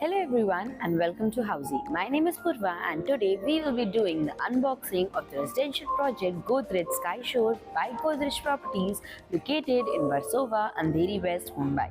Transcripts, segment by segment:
Hello everyone and welcome to Housey. My name is Purva and today we will be doing the unboxing of the residential project Godrej Sky Shore by Godrej Properties located in Versova, Andheri West, Mumbai.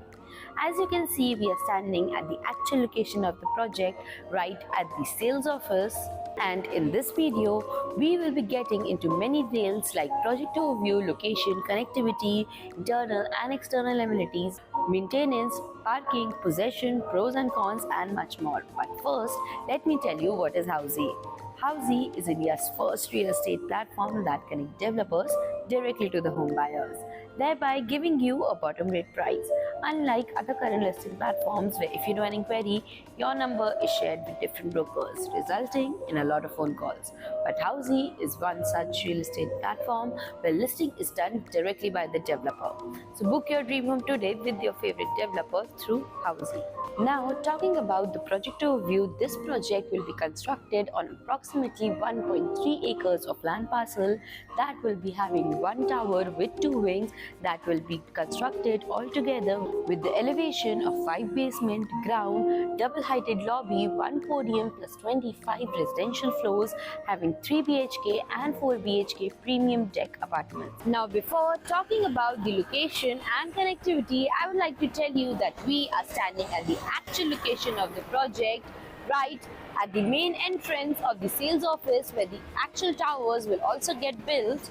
As you can see, we are standing at the actual location of the project right at the sales office, and in this video we will be getting into many details like project overview, location, connectivity, internal and external amenities, maintenance, parking, possession, pros and cons and much more. But first, let me tell you what is Housey. Housey is India's first real estate platform that connects developers directly to the home buyers, thereby giving you a bottom rate price. Unlike other current listing platforms where if you do an inquiry, your number is shared with different brokers, resulting in a lot of phone calls. But Housey is one such real estate platform where listing is done directly by the developer. So book your dream home today with your favorite developer through Housey. Now, talking about the project overview, this project will be constructed on approximately 1.3 acres of land parcel that will be having one tower with two wings that will be constructed all together with the elevation of 5 basement, ground, double-heighted lobby, 1 podium plus 25 residential floors having 3 BHK and 4 BHK premium deck apartments. Now, before talking about the location and connectivity, I would like to tell you that we are standing at the actual location of the project right at the main entrance of the sales office where the actual towers will also get built,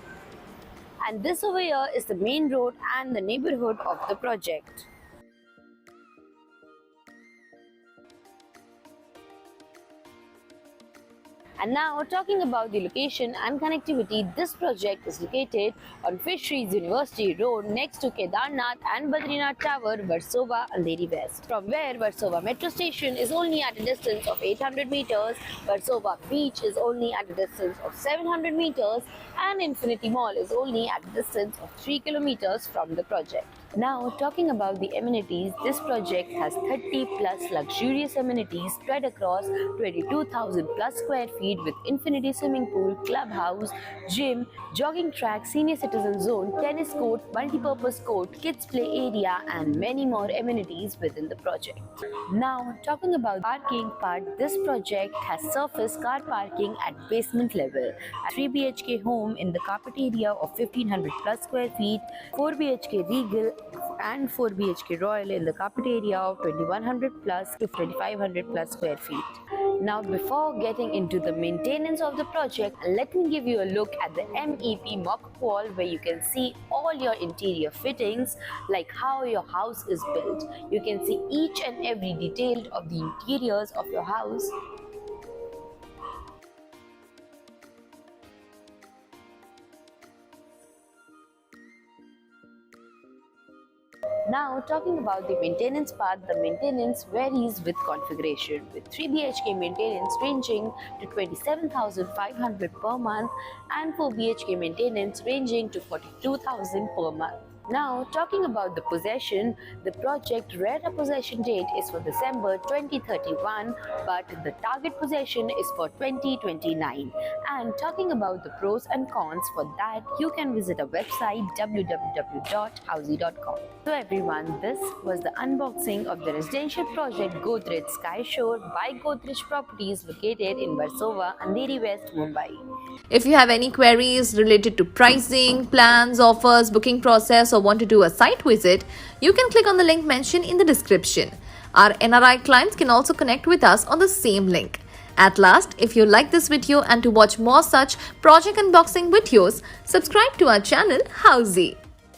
and this over here is the main road and the neighborhood of the project. And now, talking about the location and connectivity, this project is located on Fisheries University Road next to Kedarnath and Badrinath Tower, Versova, Andheri West. From where Versova Metro Station is only at a distance of 800 meters, Versova Beach is only at a distance of 700 meters, and Infinity Mall is only at a distance of 3 kilometers from the project. Now, talking about the amenities, this project has 30 plus luxurious amenities spread across 22,000 plus square feet with infinity swimming pool, clubhouse, gym, jogging track, senior citizen zone, tennis court, multi-purpose court, kids play area and many more amenities within the project. Now, talking about parking part, this project has surface car parking at basement level, a 3 BHK home in the carpet area of 1500 plus square feet, 4 BHK Regal and 4 BHK Royal in the carpet area of 2100 plus to 2500 plus square feet. Now, before getting into the maintenance of the project, let me give you a look at the MEP mock wall where you can see all your interior fittings, like how your house is built. You can see each and every detail of the interiors of your house. Now, talking about the maintenance part, the maintenance varies with configuration, with 3 BHK maintenance ranging to 27,500 per month and 4 BHK maintenance ranging to 42,000 per month. Now, talking about the possession, the project RERA possession date is for December 2031, but the target possession is for 2029. And talking about the pros and cons, for that you can visit our website www.housey.com. So everyone, this was the unboxing of the residential project Godrej Sky Shore by Godrej Properties located in Versova, Andheri West, Mumbai. If you have any queries related to pricing, plans, offers, booking process, or want to do a site visit, you can click on the link mentioned in the description. Our NRI clients can also connect with us on the same link. At last, if you like this video and to watch more such project unboxing videos, subscribe to our channel Housey.